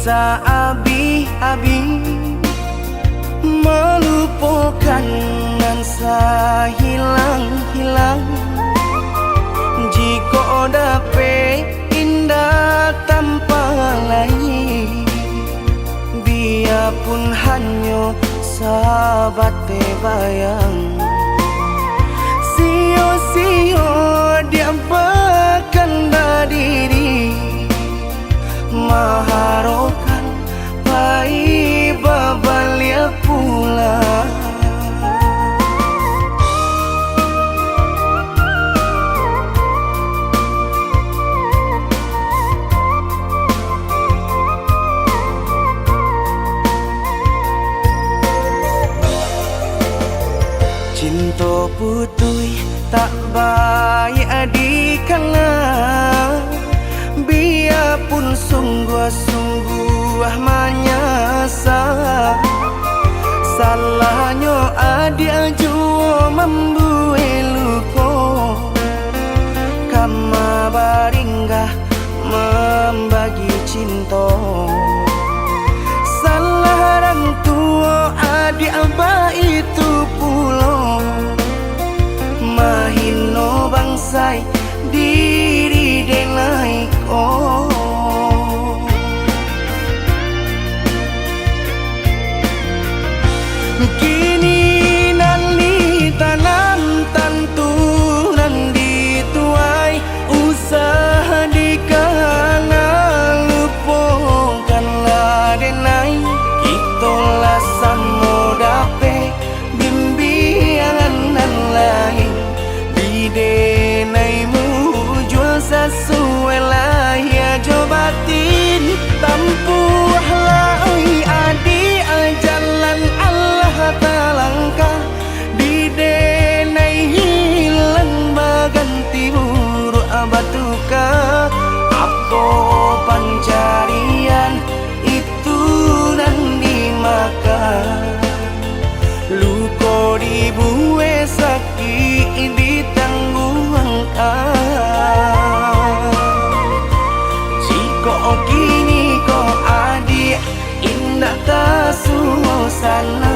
abi melupakan nan hilang jika dapat indah tanpa lain biarpun hanya sahabat bayang sio-sio dia bahkan diri maharokan baik babalia pula cinta putui tak baik adikana biarpun sungguh-sungguh menyasa salahnya adik jua membuat luka kama baringgah membagi cinta salah orang tua adik abah itu pulau mahino bangsai diri denai oh kini nali tanam tantu nan dituai usaha dikana lupakanlah denai itulah samo dape bimbingan nan lain di denaimu jual sesuai lah ya jobatin tampuhlah oi adi jalan Allah talangkah di denai hilang baganti buruk abatuka apa pancarian itu dan dimakan luko dibuat sakit ditanggung jika kini kau adik indah tak suasana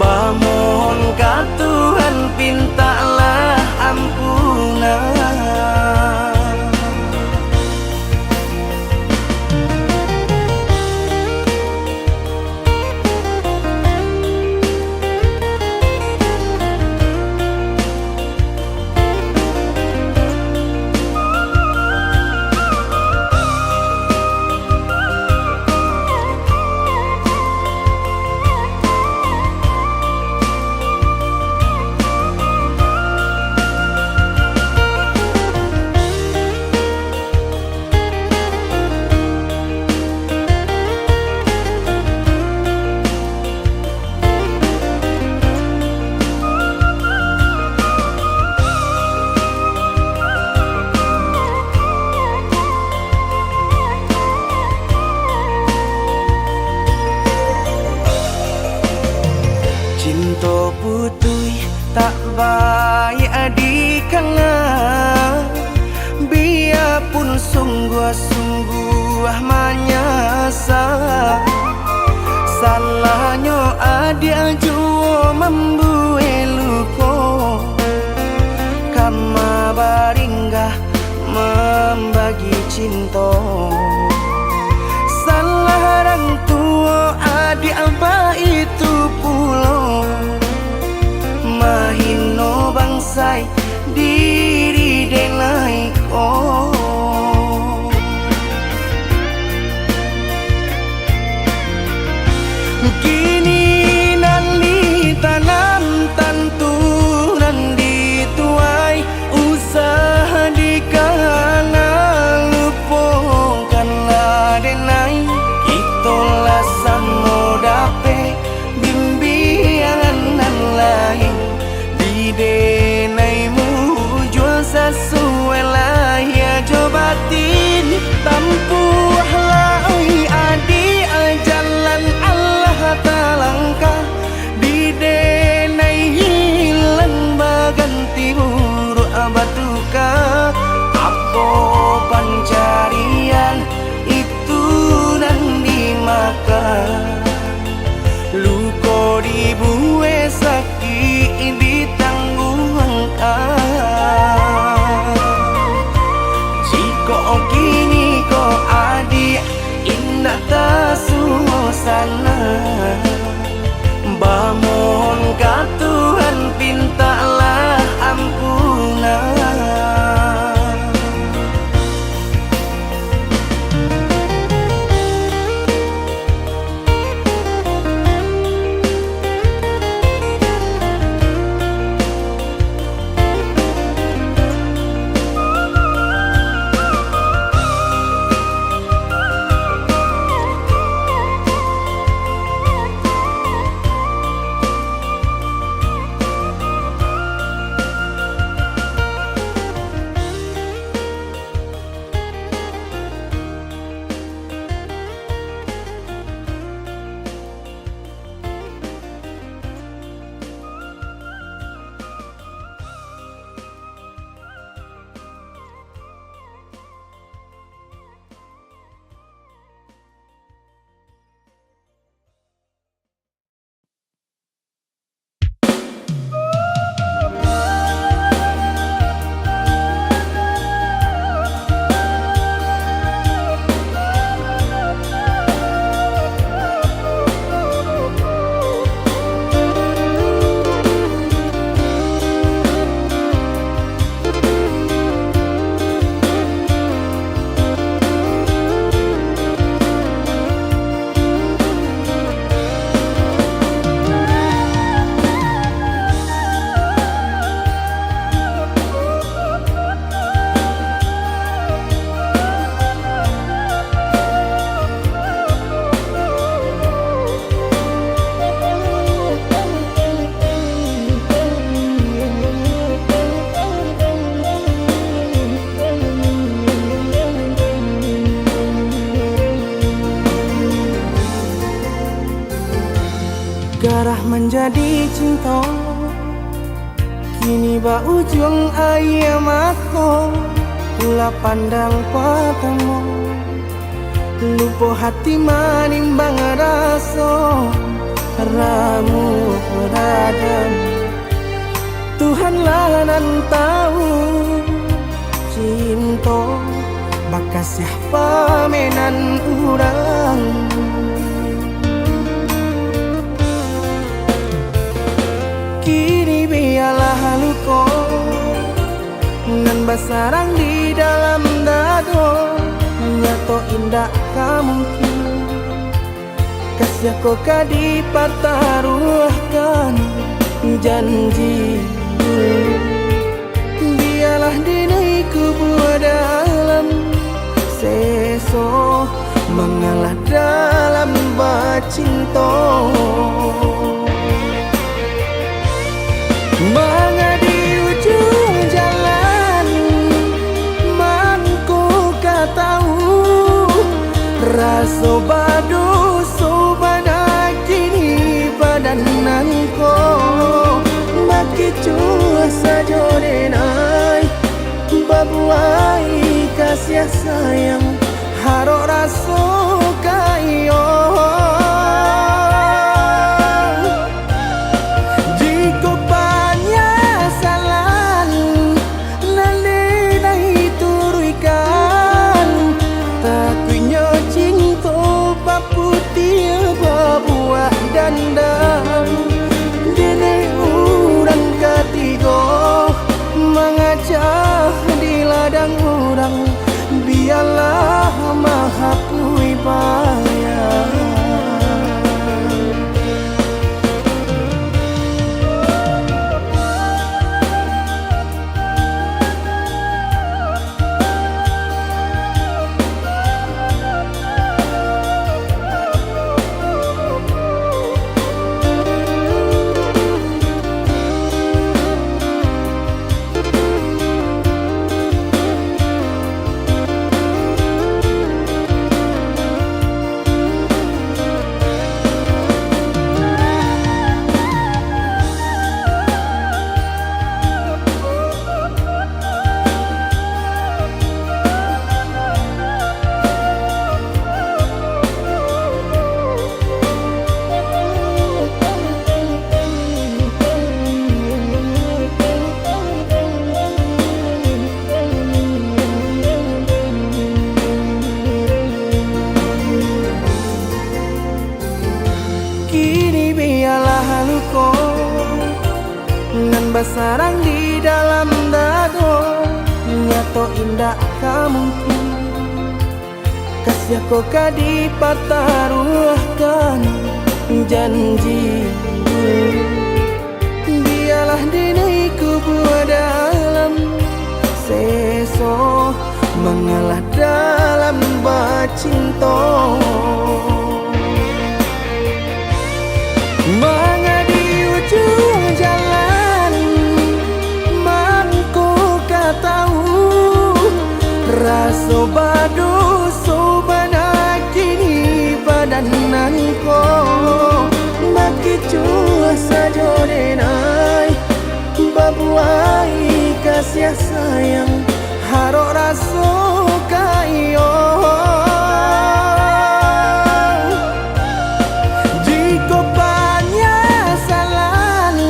bamohon ka Tuhan pintalah ampunan cinta putui tak baik adikana biarpun sungguh-sungguh menyasa salahnya adik jua membuat luka kama baringgah membagi cinta salah orang tua adik abah itu pulau mahino bangsai diri denai oh kini nali tanam tantu nan dituai usaha dikana lupakanlah denai itulah samo dape bimbingan nan lain di denaimu jual sesuai bue sakit ditanggung jika kini ko adik indah tak suasana bamohon ka Tuhan pintalah ampunan. Garah menjadi cinta kini ba ujung ayam aku pula pandang patamu lupa hati manimbang rasa ramu beradam Tuhanlah nan tahu cinta bakas siapa menan urang kini biarlah luka nan basarang di dalam dado nyato indah kamungkin kasih kau kadi pataruhkan janji biarlah dinai kubur dalam seso mengalah dalam bacinta mengadi ujung jalan mangku tahu rasa badu sobana kini badananku maki cua saja denai babuai kasih sayang harok rasa kayo dandang dene urang katigo mengajak di ladang urang biarlah maha kuibaya bersarang di dalam dado, nyato indah kamungkin kasih kau dipataruahkan janji. Biarlah dini kubur dalam seso mengalah dalam bacinto. Mengadi ujung jalan mangku tahu rasa badu sobana kini badananku maki cua saja denai babuai kasih sayang harok rasa kayo. Jika penyesalan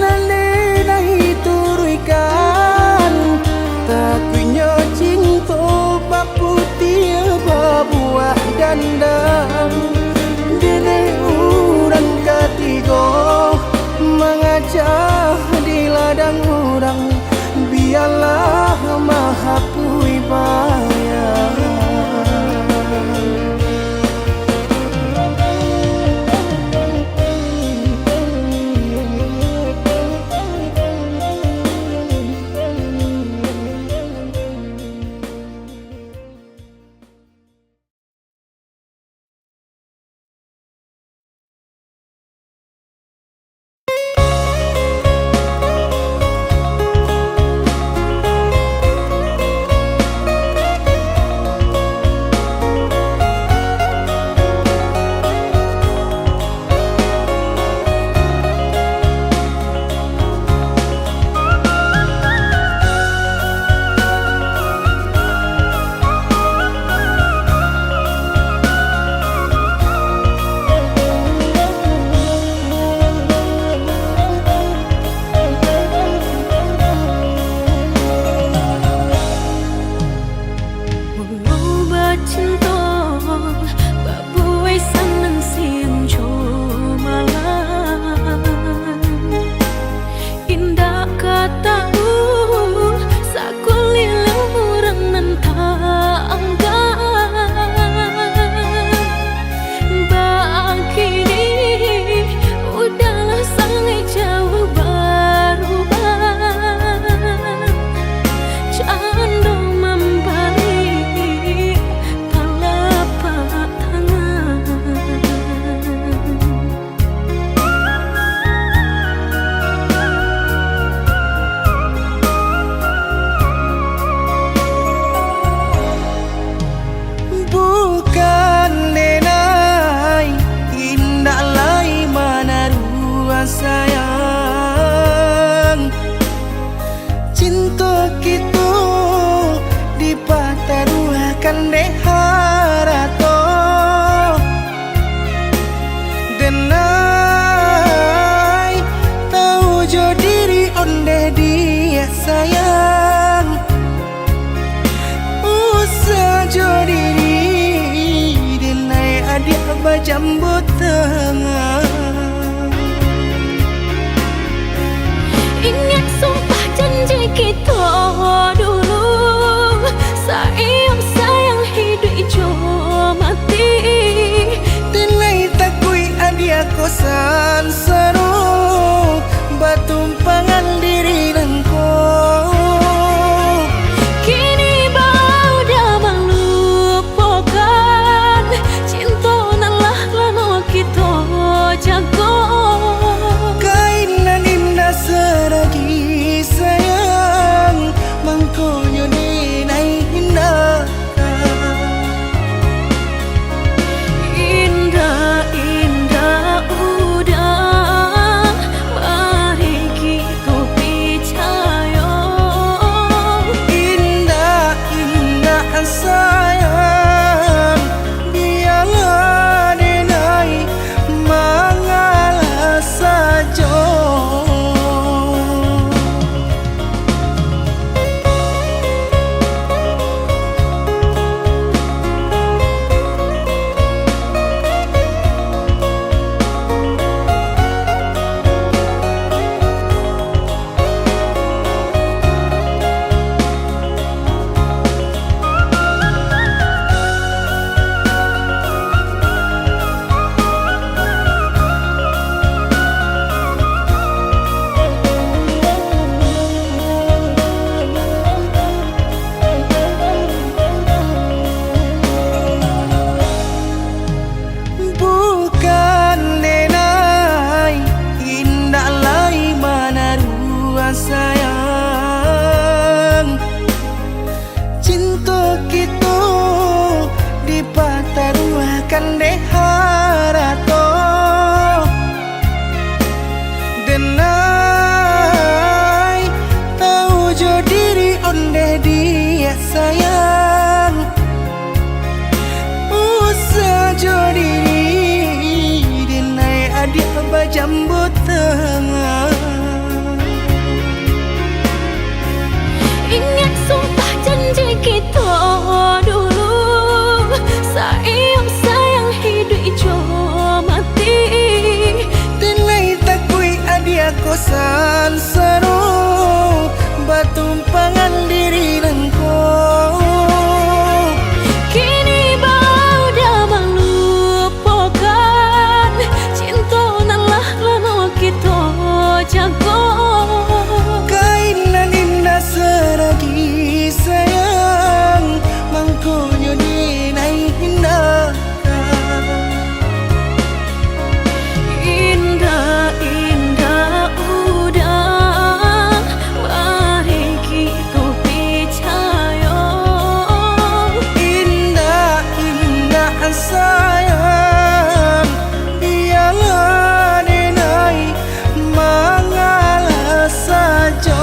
nanti turunkan tak punya cinta baputia babuah dandang dene urang ketiga mengajak di ladang orang biarlah maha pui bayar. Sayang cinta kita dipataruahkan deh harato denai tahu jo diri onde dia sayang usah jo diri denai adik bajambut tengah. Ingat sumpah janji kita dulu, sayang hidup jo mati. Tenai takui adia kosan seru batumpangan diri nangko. Kini bau dah melupakan cinta nalah lama kita jago. Kainan indah seragi sayang mangkonyo dinai indah. Indah udah denai tahu jo diri onde dia sayang usah jo diri denai adik bajambut tengah. Ingat sumpah janji kita dulu, sayang sayang hidup jo mati. Tenai takui adia kosan seru batumpangan diri nangko. Kini bau dah melupakan cinta nalah lano kita jago. Kainan indah seragi sayang mangkonyo dinai indah. Indah indah udah mari kita percaya. Indah indah sayang biarlah denai mengalah saja.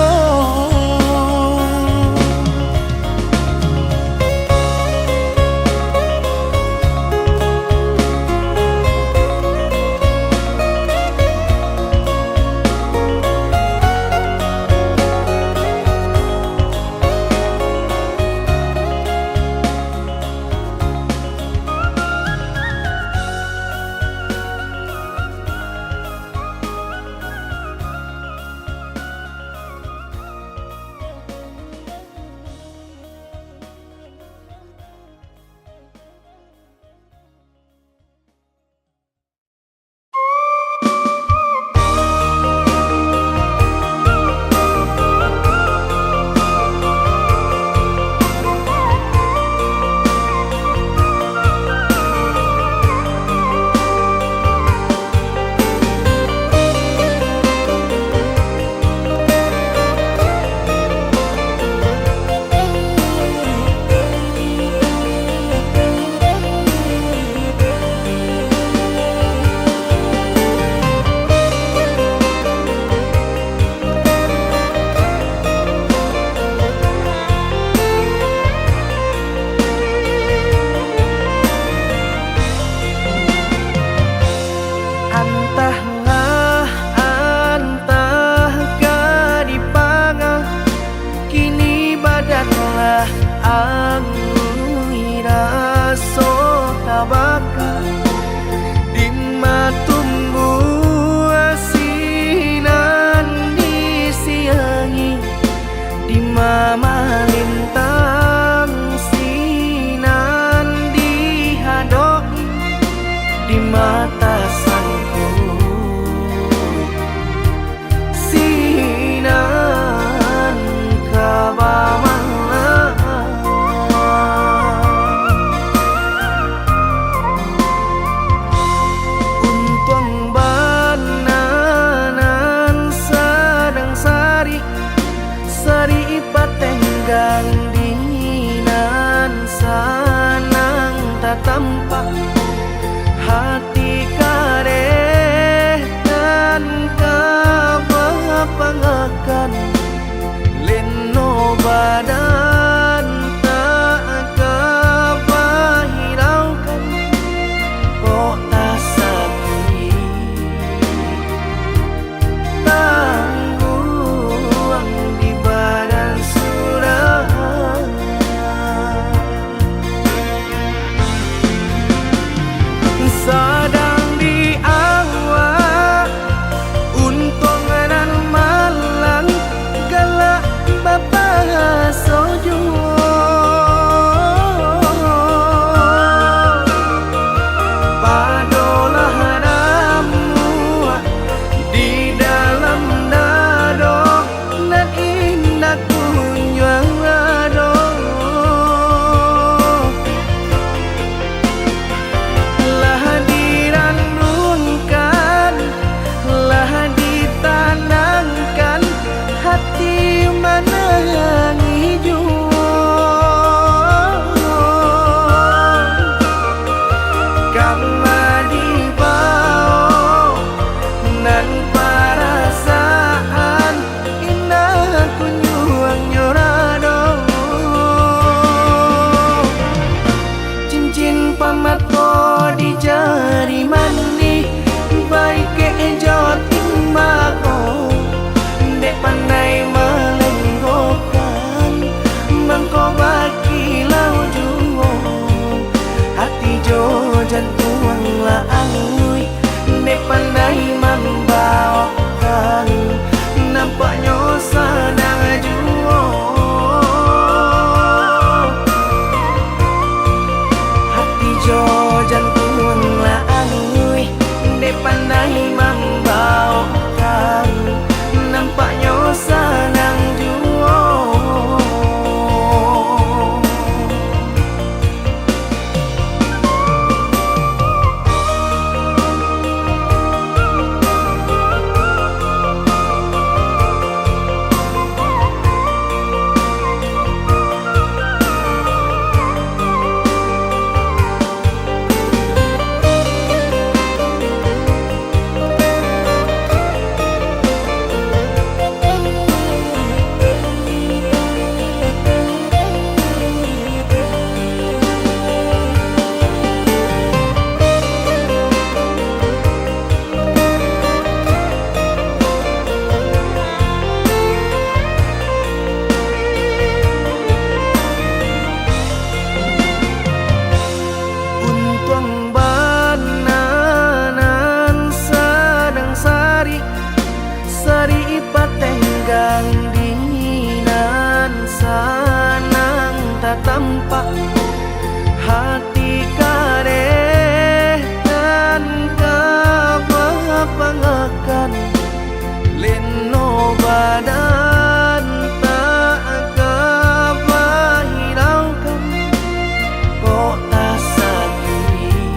Antahlah antah kadipanga kini badanlah angira so tabaka dimma tumbuh asinan disiangi dimma malintang sinan dihadoi di mata sangku sinan kabamala untung bananan sedang sari sari patenggang dinan sanang tak tampak hati kareh dan kapangakan leno badan tak kapahiraukan kok tak sakit tangguang di badan surah. Sadang di awak untung nan malang galak bapak sojo Hari patenggang dinan sanang tak tampak hati kareh dan kapangakan leno badan tak kapahiraukan kok tak sakit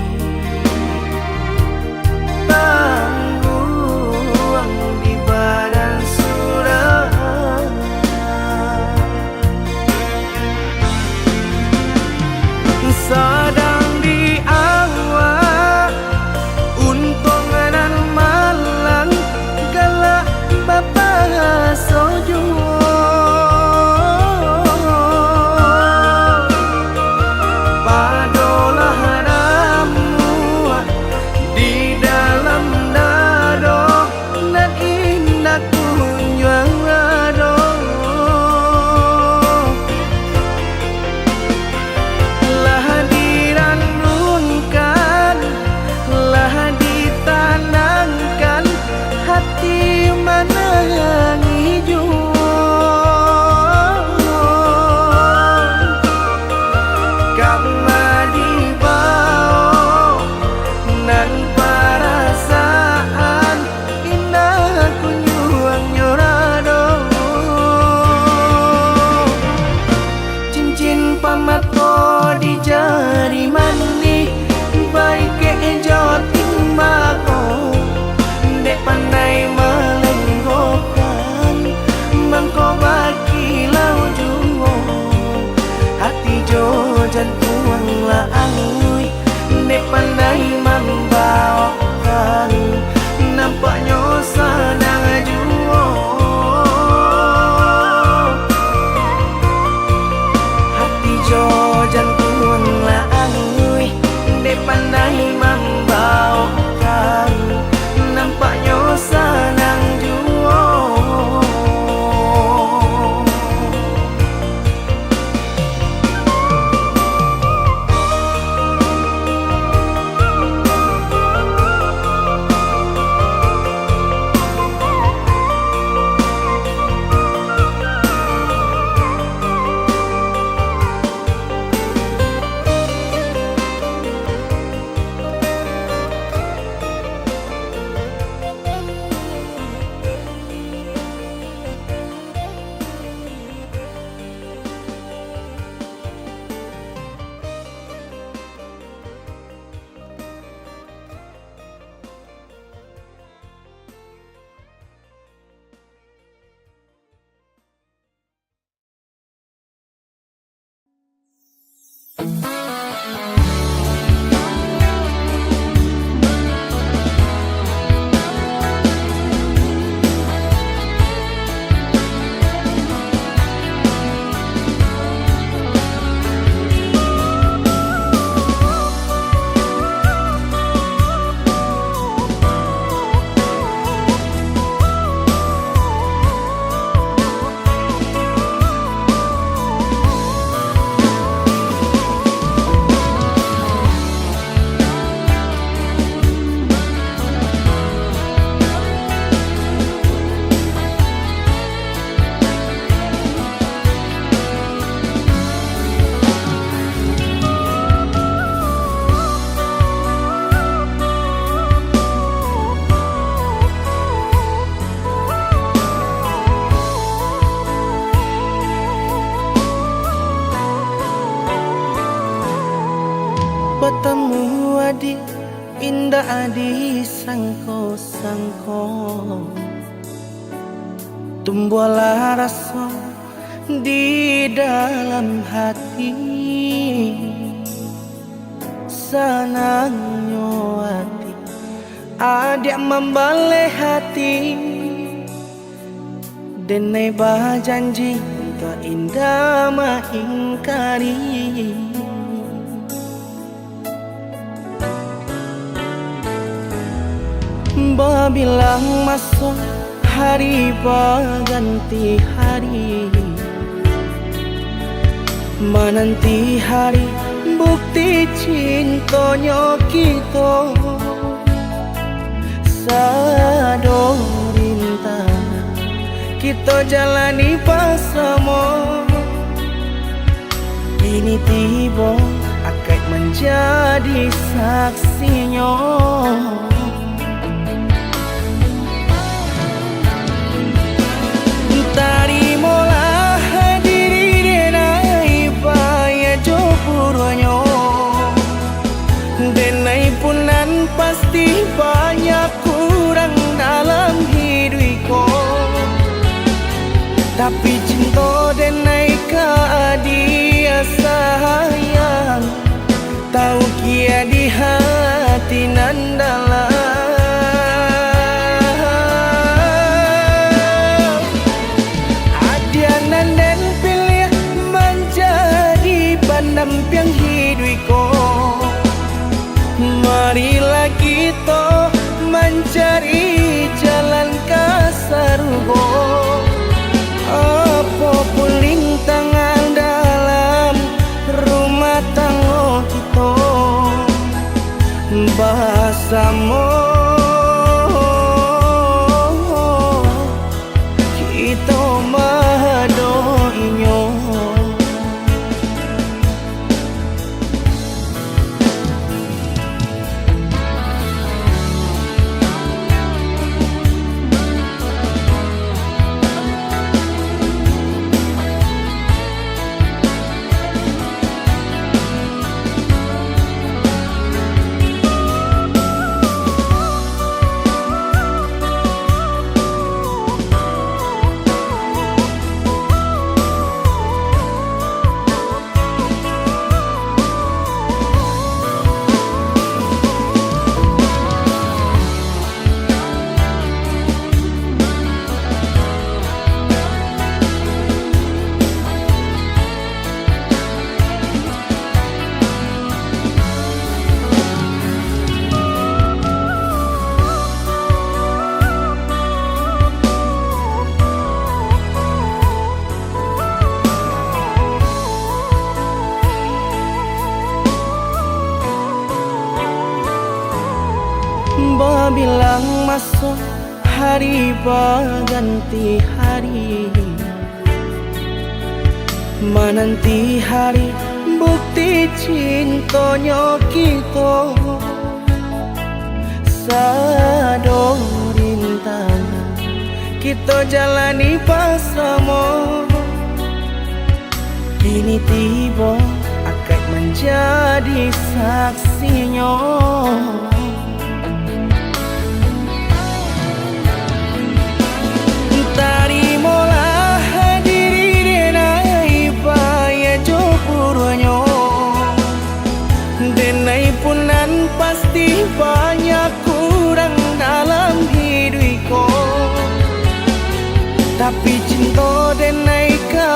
tangguang di badan surah sadang di awak untungan malang galak bapa sojo padolah ramu di dalam dado dan indah kunjung ado lah diranunkan lah ditanangkan hati mana yang hijau karena dibawa nan perasaan indah kunjung nyorado cincin pamato di jari mani baik ke joting mako dek pandai melenggokan mangko bakilau juo hati jo jantung la angui dek pandai membawakan nampaknya sadang juo hati jo jantung la angui dek pandai membawakan nampaknya senang jua bertemu adik indah adik sangko-sangko tumbuhlah rasa di dalam hati senangnya hati adik membalik hati denai janji tak indah mengingkari bilang masuk hari berganti hari menanti hari bukti cintanya kita sado rinta kita jalani bersama. Ini tiba akan menjadi saksinya. Tarimalah diri denai paya jopuranyo. Denai punan pasti banyak kurang dalam hidupku. Tapi cinta denai ke dia sayang, tahu kia di hati nan dalam. Adianan dan pilih menjadi pendamping hidupku. Marilah kita mencari jalan ke surga. Apapun rintangan dalam rumah tangga kita, bersama kita mendoinya. Bilang masuk hari berganti hari, menanti hari bukti cintanya kita. Sado rintangan kita jalani bersama. Ini tiba akan menjadi saksinya. Tarimalah diri denai paya jopuranyo. Denai punan pasti banyak kurang dalam hidupku. Tapi cinta denai ke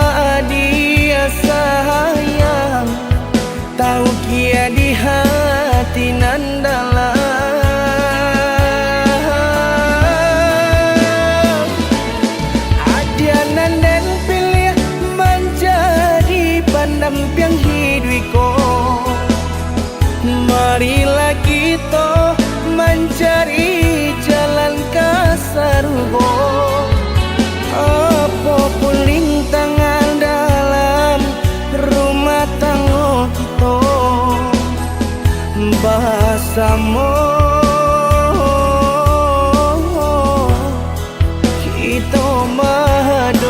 dia sayang, tahu kia di hati nan dalam. Pendamping hidupku. Marilah kita mencari jalan ke surga. Apapun rintangan dalam rumah tangga kita, bersama kita mendoinya.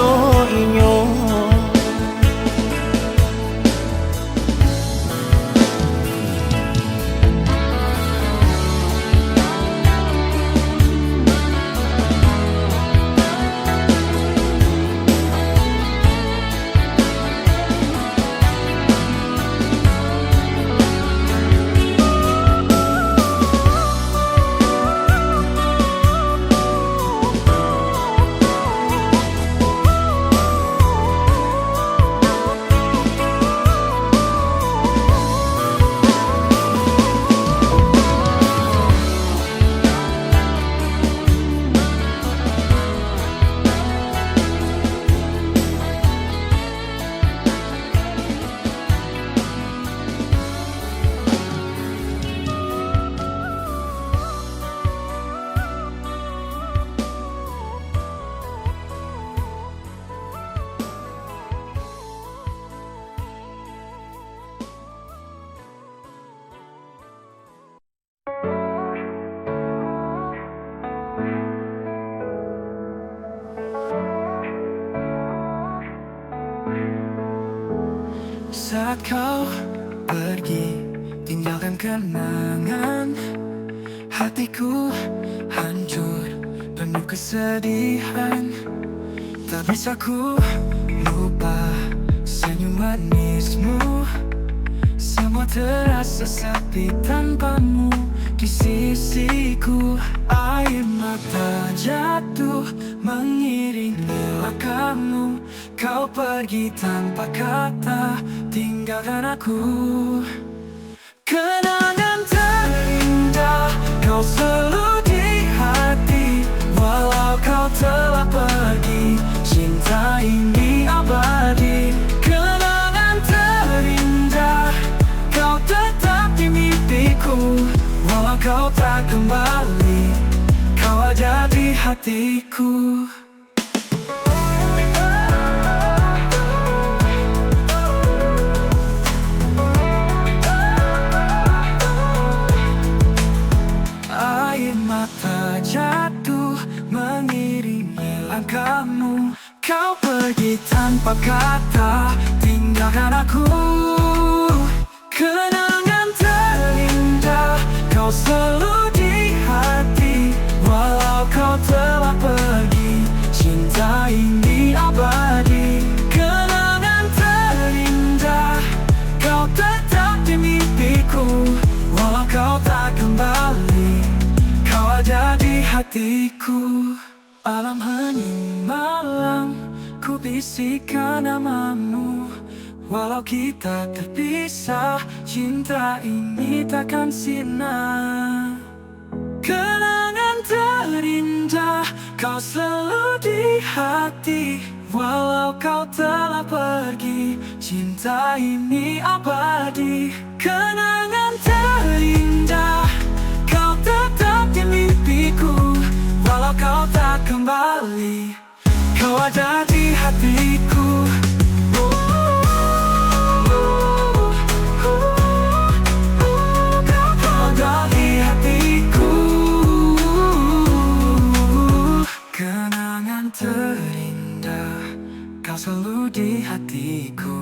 Saat kau pergi, tinggalkan kenangan. Hatiku hancur, penuh kesedihan. Tak bisa ku lupa senyum manismu. Semua terasa sepi tanpamu di sisiku. Air mata jatuh mengiringi langkahmu. Kau pergi tanpa kata, tinggalkan aku. Kenangan terindah kau selalu di hati. Walau kau telah pergi, cinta ini abadi. Kenangan terindah kau tetap di mimpiku. Walau kau tak kembali, kau ada di hatiku. Air mata jatuh mengiringi langkahmu. Kau pergi tanpa kata, tinggalkan aku. Kenangan terindah kau selalu di hati. Walau kau telah pergi, cinta ini abadi. Kenangan terindah kau tetap di mimpiku. Walau kau tak kembali, kau ada di hatiku. Malam hening malam, ku bisikan namamu. Walau kita terpisah, cinta ini takkan sirna. Kenangan terindah kau selalu di hati. Walau kau telah pergi, cinta ini abadi. Kenangan terindah kau tetap di mimpiku. Walau kau tak kembali, kau ada di hatiku. Kau ada di hatiku. Kenangan terindah kau selalu di hatiku.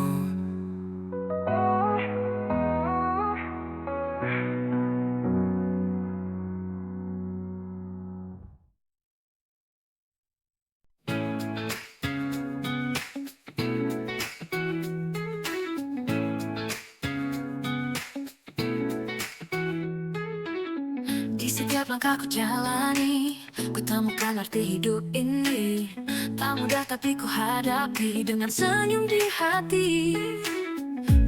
Di setiap langkah ku jalani, ku temukan arti hidup ini. Tak mudah tapi ku hadapi dengan senyum di hati.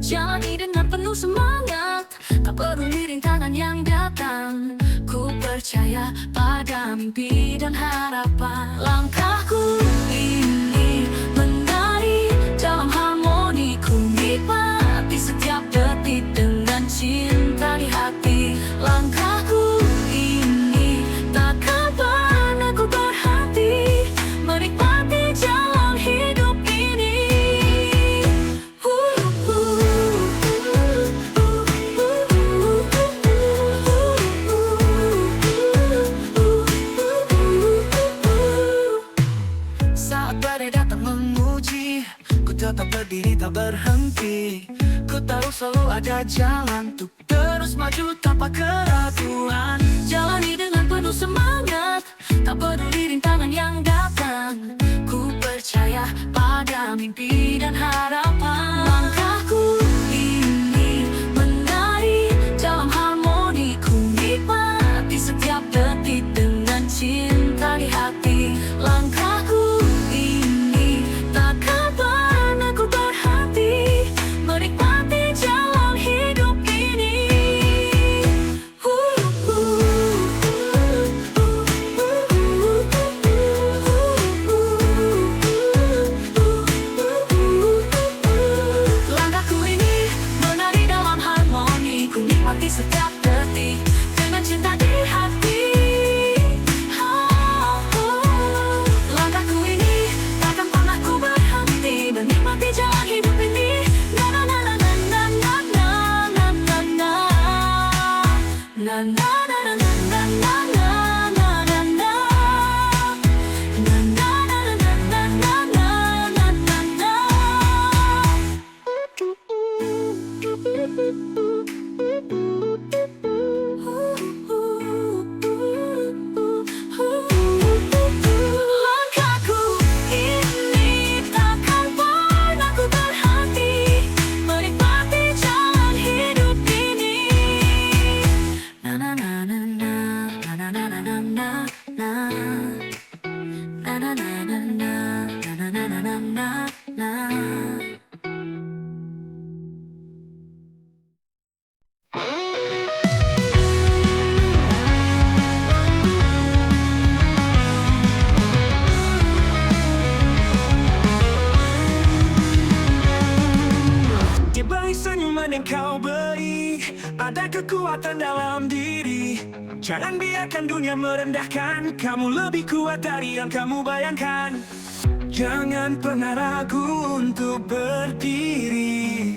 Jalani dengan penuh semangat, tak peduli rintangan yang datang. Ku percaya pada mimpi dan harapan. Langkahku ini menari dalam harmoni. Ku nikmati setiap detik dengan cinta di hati. Langkahku ini takkan pernah ku berhenti menikmati jalan hidup ini. Saat badai datang menguji, ku tetap berdiri tak berhenti. Ku tahu selalu ada jalan untuk terus maju tanpa keraguan. Jalani dengan penuh semangat, tak peduli rintangan yang datang. Ku percaya pada mimpi dan harapan. Langkahku ini menari dalam harmoni. Ku nikmati setiap detik dengan cinta di hati. Langkahku ini takkan pernah ku berhenti menikmati jalan hidup ini. na na na na na na na na na na na. Di balik senyuman yang kau beri, ada kekuatan dalam diri. Jangan biarkan dunia merendahkan kamu, lebih kuat dari yang kamu bayangkan. Jangan pernah ragu untuk berdiri,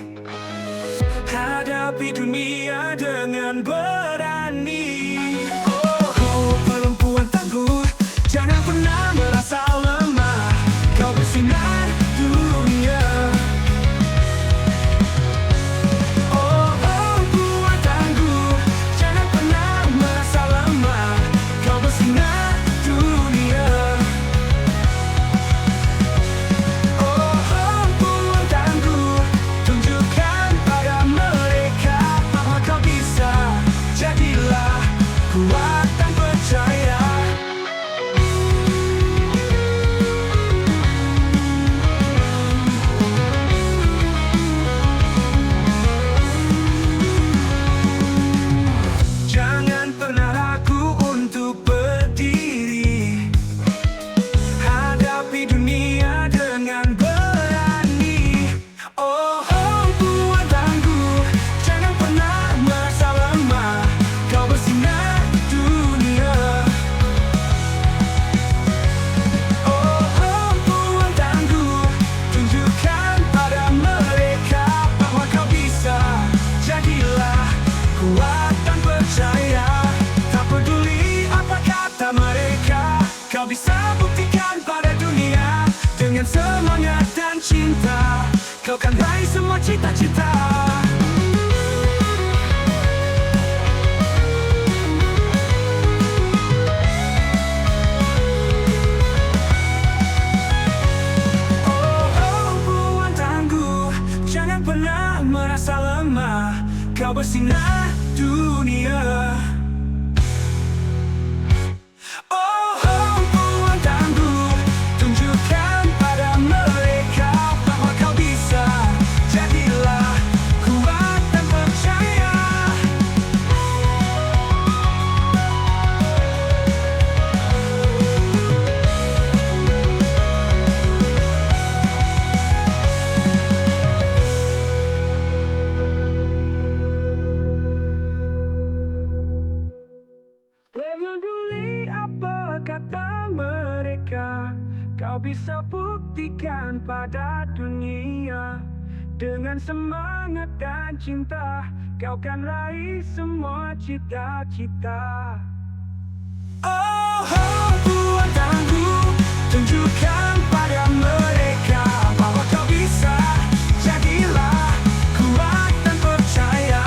hadapi dunia dengan berani. Oh, perempuan tangguh, jangan pernah merasa lemah. Kau bersinar dunia. Kau bisa buktikan pada dunia dengan semangat dan cinta. Kau kan raih semua cita-cita. Oh, perempuan tangguh, jangan pernah merasa lemah. Kau bersinar dunia. Peduli apa kata mereka, kau bisa buktikan pada dunia. Dengan semangat dan cinta, kau kan raih semua cita-cita. Oh, perempuan tangguh, tunjukkan pada mereka bahwa kau bisa. Jadilah kuat dan percaya.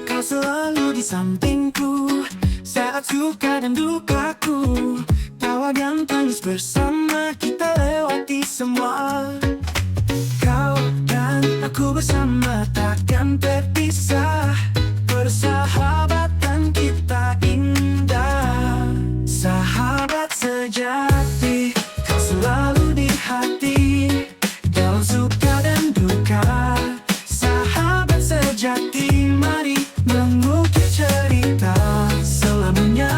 Kau selalu di sampingku saat suka dan dukaku. Tawa dan tangis bersama kita lewati semua. Kau dan aku bersama takkan terpisah. Persahabatan kita indah. Sahabat sejati, kau selalu di hati. Dalam suka dan duka, sahabat sejati, mari mengukir cerita selamanya.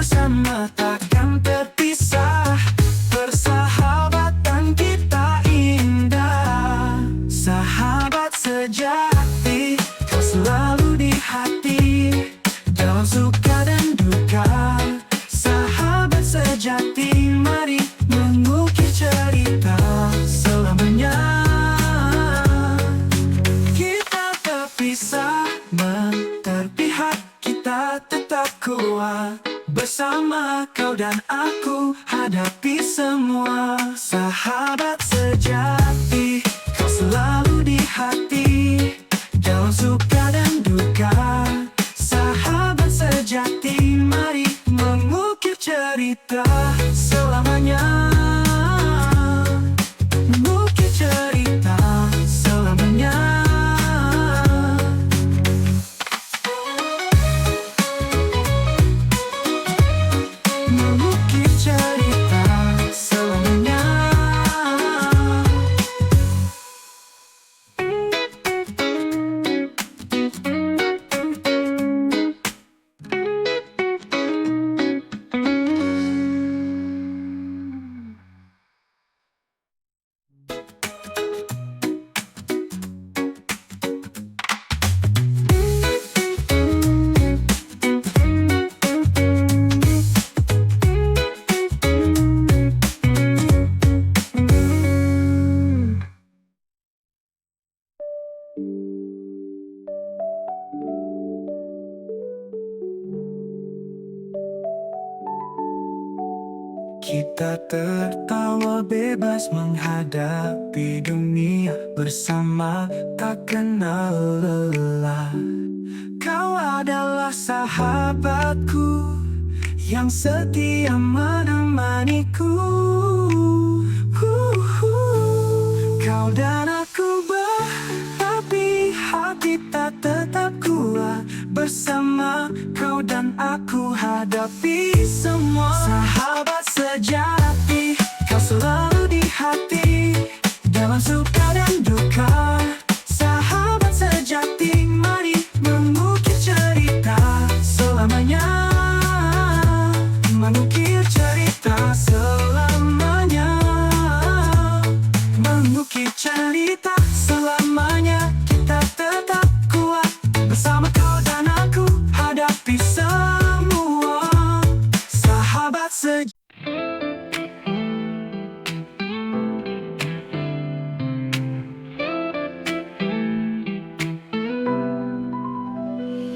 bersama takkan terpisah. Persahabatan kita indah, sahabat sejati, kau selalu di hati, dalam suka dan duka. Sahabat sejati, mari mengukir cerita selamanya. Kita terpisah, terpihak, kita tetap kuat. Bersama kau dan aku hadapi semua. Sahabat sejati, kau selalu di hati, dalam suka dan duka. Sahabat sejati, mari mengukir cerita selamanya. Mengukir cerita selamanya. Mengukir cerita selamanya. Kita tertawa bebas menghadapi dunia bersama, tak kenal lelah. Kau adalah sahabatku yang setia menemaniku. Kau dan aku berapi, hati tak tetap kuat. Bersama kau dan aku hadapi semua. Sahabat sejati, kau selalu di hati, dalam suka dan duka. Sahabat sejati, mari mengukir cerita selamanya. Mengukir cerita selamanya. Mengukir cerita selamanya. Kita tetap kuat, bersama kau dan aku hadapi semua. Sahabat sejati.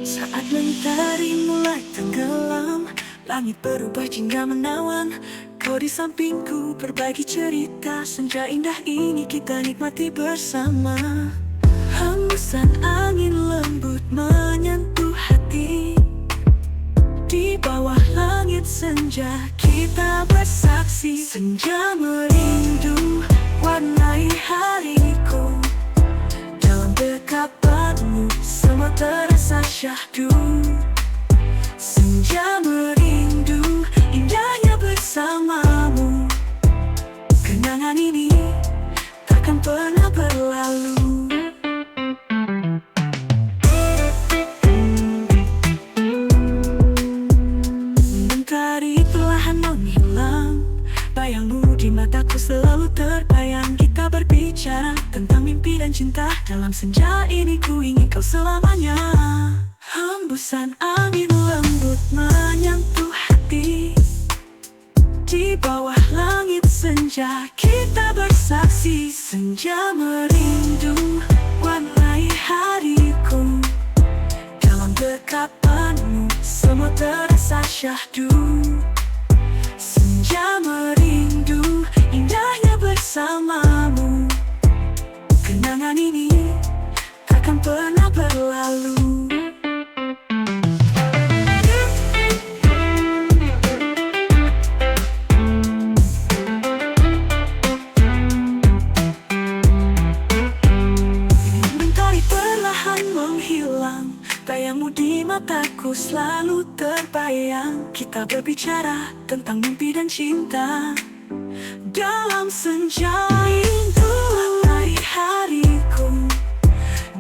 Saat mentari mulai tenggelam, langit berubah jingga menawan. Kau di sampingku berbagi cerita. Senja indah ini kita nikmati bersama. Hembusan angin lembut menyentuh hati. Di bawah langit senja kita bersaksi. Senja merindu warnai hariku. Dalam dekapanmu semua terasa syahdu. Senja merindu indahnya bersamamu. Kenangan ini takkan pernah berlalu. Mentari perlahan menghilang, bayangmu di mataku selalu terbayang. Kita berbicara tentang mimpi dan cinta. Dalam senja ini ku ingin kau selamanya. Hembusan angin lembut menyentuh hati. Di bawah langit senja kita bersaksi. Senja merindu warnai hariku. Dalam dekapanmu semua terasa syahdu. Senja merindu indahnya bersamamu. Kenangan ini takkan pernah berlalu. Mentari perlahan menghilang, bayangmu di mataku selalu terbayang. Kita berbicara tentang mimpi dan cinta. Dalam senja itu hari-hariku.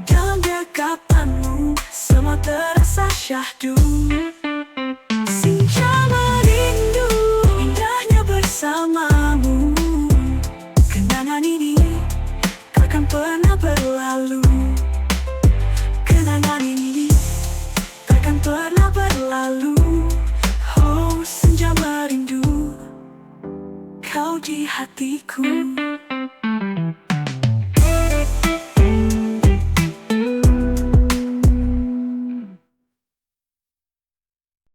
Dalam dekapanmu semua terasa syahdu. Senja di hatiku.